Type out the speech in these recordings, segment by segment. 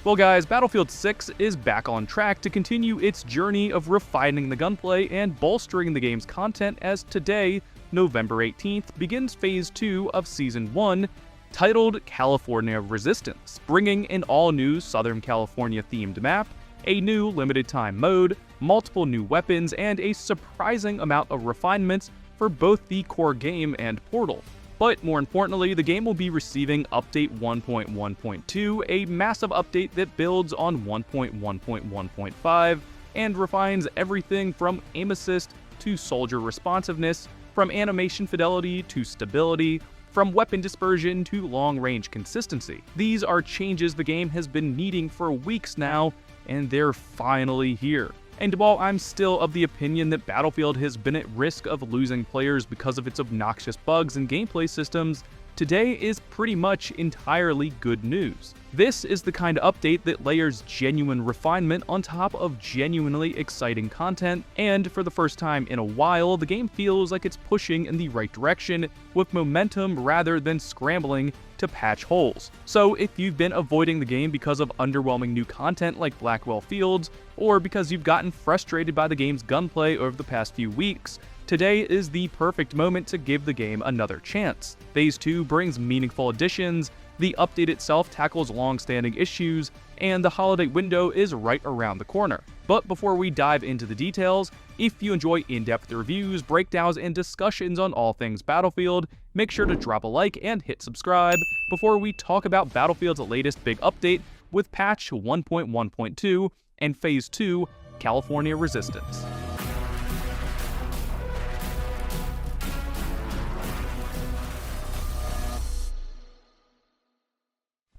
Well guys, Battlefield 6 is back on track to continue its journey of refining the gunplay and bolstering the game's content as today, November 18th, begins Phase 2 of Season 1, titled California Resistance, bringing an all-new Southern California-themed map, a new limited-time mode, multiple new weapons, and a surprising amount of refinements for both the core game and Portal. But more importantly, the game will be receiving Update 1.1.2, a massive update that builds on 1.1.1.5 and refines everything from aim assist to soldier responsiveness, from animation fidelity to stability, from weapon dispersion to long-range consistency. These are changes the game has been needing for weeks now, and they're finally here. And while I'm still of the opinion that Battlefield has been at risk of losing players because of its obnoxious bugs and gameplay systems, today is pretty much entirely good news. This is the kind of update that layers genuine refinement on top of genuinely exciting content, and for the first time in a while, the game feels like it's pushing in the right direction with momentum rather than scrambling to patch holes. So if you've been avoiding the game because of underwhelming new content like Blackwell Fields, or because you've gotten frustrated by the game's gunplay over the past few weeks, today is the perfect moment to give the game another chance. Phase 2 brings meaningful additions, the update itself tackles long-standing issues, and the holiday window is right around the corner. But before we dive into the details, if you enjoy in-depth reviews, breakdowns, and discussions on all things Battlefield, make sure to drop a like and hit subscribe before we talk about Battlefield's latest big update with patch 1.1.2 and Phase 2, California Resistance.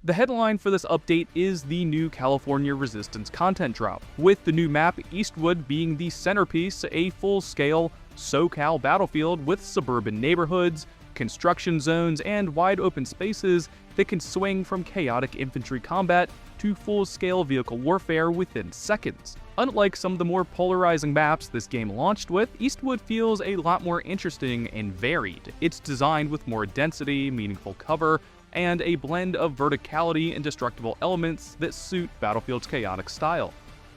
The headline for this update is the new California Resistance content drop, with the new map Eastwood being the centerpiece, a full-scale SoCal battlefield with suburban neighborhoods, construction zones, and wide open spaces that can swing from chaotic infantry combat to full-scale vehicle warfare within seconds. Unlike some of the more polarizing maps this game launched with, Eastwood feels a lot more interesting and varied. It's designed with more density, meaningful cover, and a blend of verticality and destructible elements that suit Battlefield's chaotic style.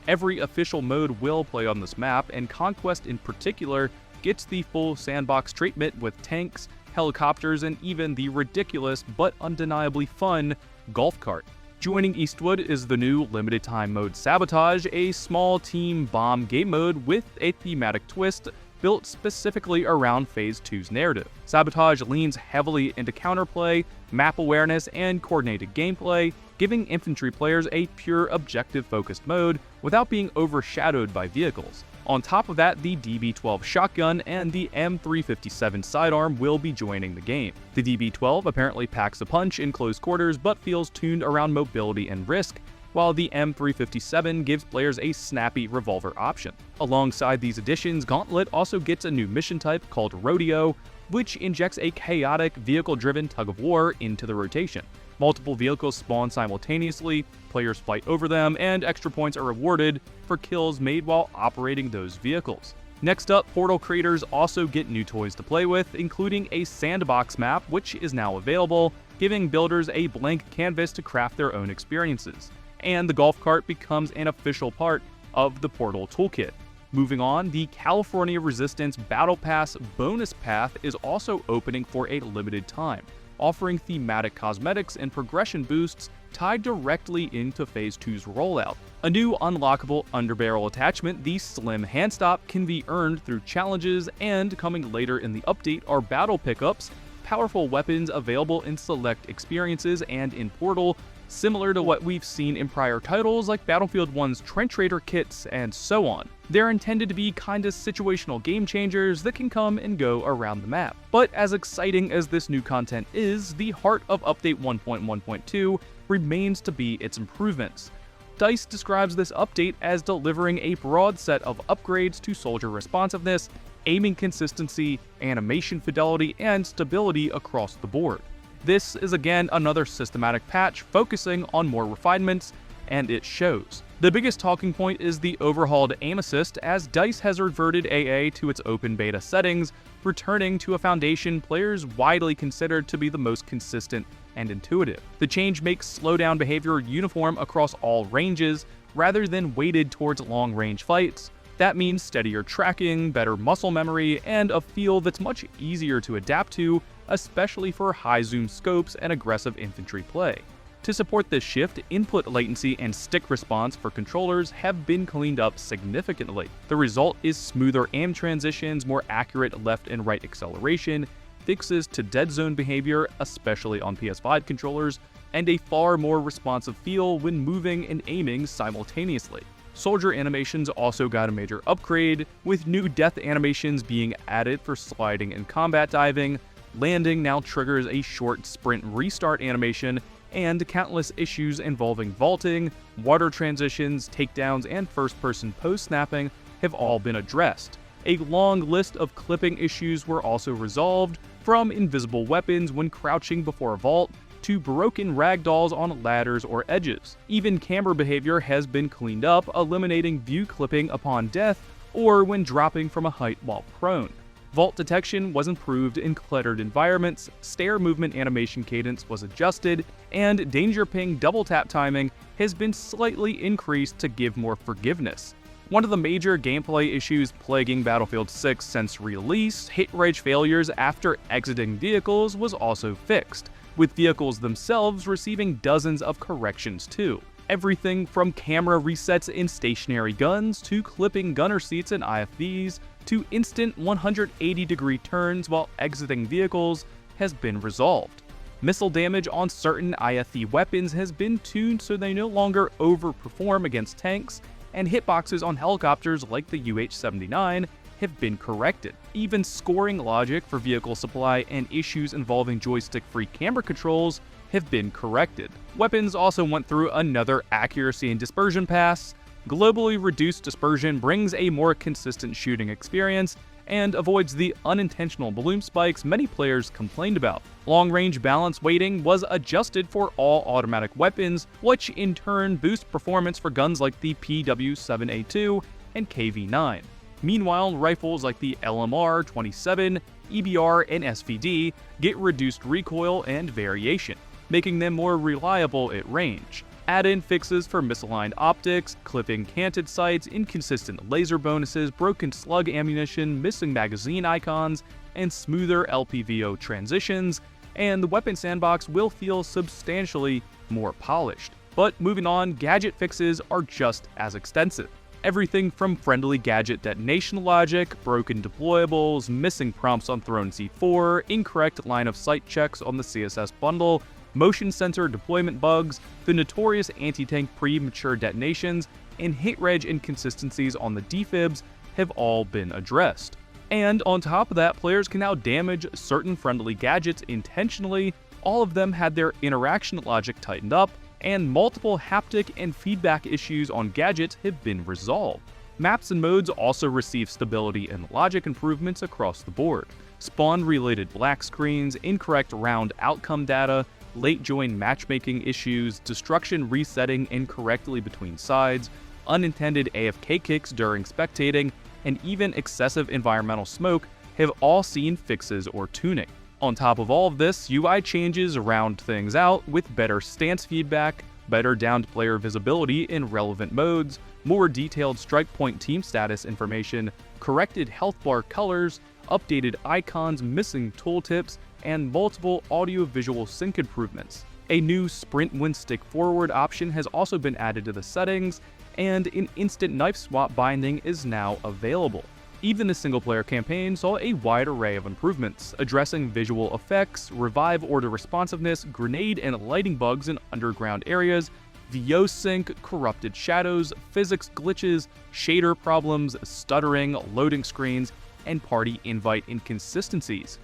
Every official mode will play on this map, and Conquest in particular gets the full sandbox treatment with tanks, helicopters, and even the ridiculous but undeniably fun golf cart. Joining Eastwood is the new limited-time mode Sabotage, a small team bomb game mode with a thematic twist built specifically around Phase 2's narrative. Sabotage leans heavily into counterplay, map awareness, and coordinated gameplay, giving infantry players a pure objective-focused mode without being overshadowed by vehicles. On top of that, the DB12 shotgun and the M357 sidearm will be joining the game. The DB12 apparently packs a punch in close quarters but feels tuned around mobility and risk, while the M357 gives players a snappy revolver option. Alongside these additions, Gauntlet also gets a new mission type called Rodeo, which injects a chaotic, vehicle-driven tug-of-war into the rotation. Multiple vehicles spawn simultaneously, players fight over them, and extra points are rewarded for kills made while operating those vehicles. Next up, Portal creators also get new toys to play with, including a sandbox map, which is now available, giving builders a blank canvas to craft their own experiences. And the golf cart becomes an official part of the Portal toolkit. Moving on, the California Resistance Battle Pass bonus path is also opening for a limited time, offering thematic cosmetics and progression boosts tied directly into Phase 2's rollout. A new unlockable underbarrel attachment, the Slim Handstop, can be earned through challenges, and coming later in the update are battle pickups, powerful weapons available in select experiences and in Portal, similar to what we've seen in prior titles like Battlefield 1's Trench Raider kits and so on. They're intended to be kinda situational game changers that can come and go around the map. But as exciting as this new content is, the heart of Update 1.1.2 remains to be its improvements. DICE describes this update as delivering a broad set of upgrades to soldier responsiveness, aiming consistency, animation fidelity, and stability across the board. This is again another systematic patch focusing on more refinements, and it shows. The biggest talking point is the overhauled aim assist, as DICE has reverted AA to its open beta settings, returning to a foundation players widely considered to be the most consistent and intuitive. The change makes slowdown behavior uniform across all ranges, rather than weighted towards long-range fights. That means steadier tracking, better muscle memory, and a feel that's much easier to adapt to, especially for high-zoom scopes and aggressive infantry play. To support this shift, input latency and stick response for controllers have been cleaned up significantly. The result is smoother aim transitions, more accurate left and right acceleration, fixes to dead zone behavior, especially on PS5 controllers, and a far more responsive feel when moving and aiming simultaneously. Soldier animations also got a major upgrade, with new death animations being added for sliding and combat diving. Landing now triggers a short sprint restart animation, and countless issues involving vaulting, water transitions, takedowns, and first-person pose snapping have all been addressed. A long list of clipping issues were also resolved, from invisible weapons when crouching before a vault, to broken ragdolls on ladders or edges. Even camera behavior has been cleaned up, eliminating view clipping upon death or when dropping from a height while prone. Vault detection was improved in cluttered environments, stair movement animation cadence was adjusted, and danger ping double tap timing has been slightly increased to give more forgiveness. One of the major gameplay issues plaguing Battlefield 6 since release, hit rage failures after exiting vehicles, was also fixed, with vehicles themselves receiving dozens of corrections too. Everything from camera resets in stationary guns, to clipping gunner seats in IFVs, to instant 180-degree turns while exiting vehicles has been resolved. Missile damage on certain IFV weapons has been tuned so they no longer overperform against tanks, and hitboxes on helicopters like the UH-79 have been corrected. Even scoring logic for vehicle supply and issues involving joystick-free camera controls have been corrected. Weapons also went through another accuracy and dispersion pass. Globally reduced dispersion brings a more consistent shooting experience and avoids the unintentional balloon spikes many players complained about. Long-range balance weighting was adjusted for all automatic weapons, which in turn boosts performance for guns like the PW7A2 and KV9. Meanwhile, rifles like the LMR-27, EBR, and SVD get reduced recoil and variation, making them more reliable at range. Add-in fixes for misaligned optics, clipping canted sights, inconsistent laser bonuses, broken slug ammunition, missing magazine icons, and smoother LPVO transitions, and the weapon sandbox will feel substantially more polished. But moving on, gadget fixes are just as extensive. Everything from friendly gadget detonation logic, broken deployables, missing prompts on Throne C4, incorrect line of sight checks on the CSS bundle, motion sensor deployment bugs, the notorious anti-tank premature detonations, and hit reg inconsistencies on the defibs have all been addressed. And on top of that, players can now damage certain friendly gadgets intentionally. All of them had their interaction logic tightened up, and multiple haptic and feedback issues on gadgets have been resolved. Maps and modes also receive stability and logic improvements across the board. Spawn-related black screens, incorrect round outcome data, late join matchmaking issues, destruction resetting incorrectly between sides, unintended AFK kicks during spectating, and even excessive environmental smoke have all seen fixes or tuning. On top of all of this, UI changes round things out with better stance feedback, better downed player visibility in relevant modes, more detailed strike point team status information, corrected health bar colors, updated icons, missing tooltips, and multiple audio-visual sync improvements. A new sprint when stick forward option has also been added to the settings, and an instant knife swap binding is now available. Even the single-player campaign saw a wide array of improvements, addressing visual effects, revive order responsiveness, grenade and lighting bugs in underground areas, VO sync, corrupted shadows, physics glitches, shader problems, stuttering, loading screens, and party invite inconsistencies.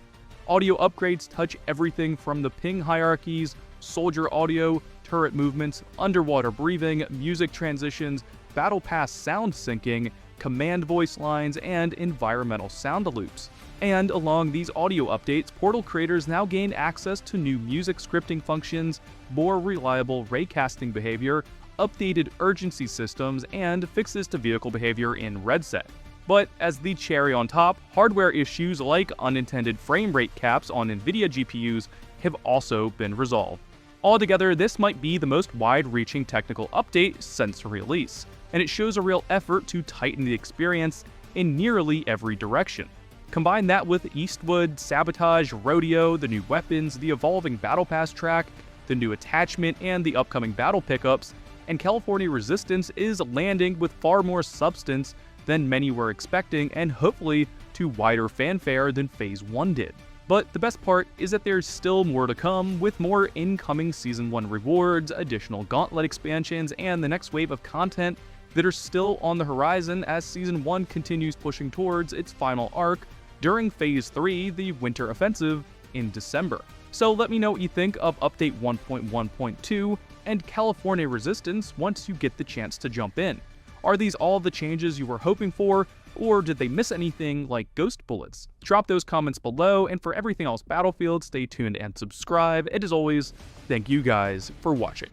Audio upgrades touch everything from the ping hierarchies, soldier audio, turret movements, underwater breathing, music transitions, battle pass sound syncing, command voice lines, and environmental sound loops. And along these audio updates, Portal creators now gain access to new music scripting functions, more reliable raycasting behavior, updated urgency systems and fixes to vehicle behavior in Red Set. But as the cherry on top, hardware issues like unintended frame rate caps on NVIDIA GPUs have also been resolved. Altogether, this might be the most wide-reaching technical update since release, and it shows a real effort to tighten the experience in nearly every direction. Combine that with Eastwood, Sabotage, Rodeo, the new weapons, the evolving Battle Pass track, the new attachment, and the upcoming battle pickups, and California Resistance is landing with far more substance than many were expecting, and hopefully to wider fanfare than Phase 1 did. But the best part is that there's still more to come, with more incoming Season 1 rewards, additional Gauntlet expansions, and the next wave of content that are still on the horizon as Season 1 continues pushing towards its final arc during Phase 3, the Winter Offensive, in December. So let me know what you think of Update 1.1.2 and California Resistance once you get the chance to jump in. Are these all the changes you were hoping for, or did they miss anything like ghost bullets? Drop those comments below, and for everything else Battlefield, stay tuned and subscribe. And as always, thank you guys for watching.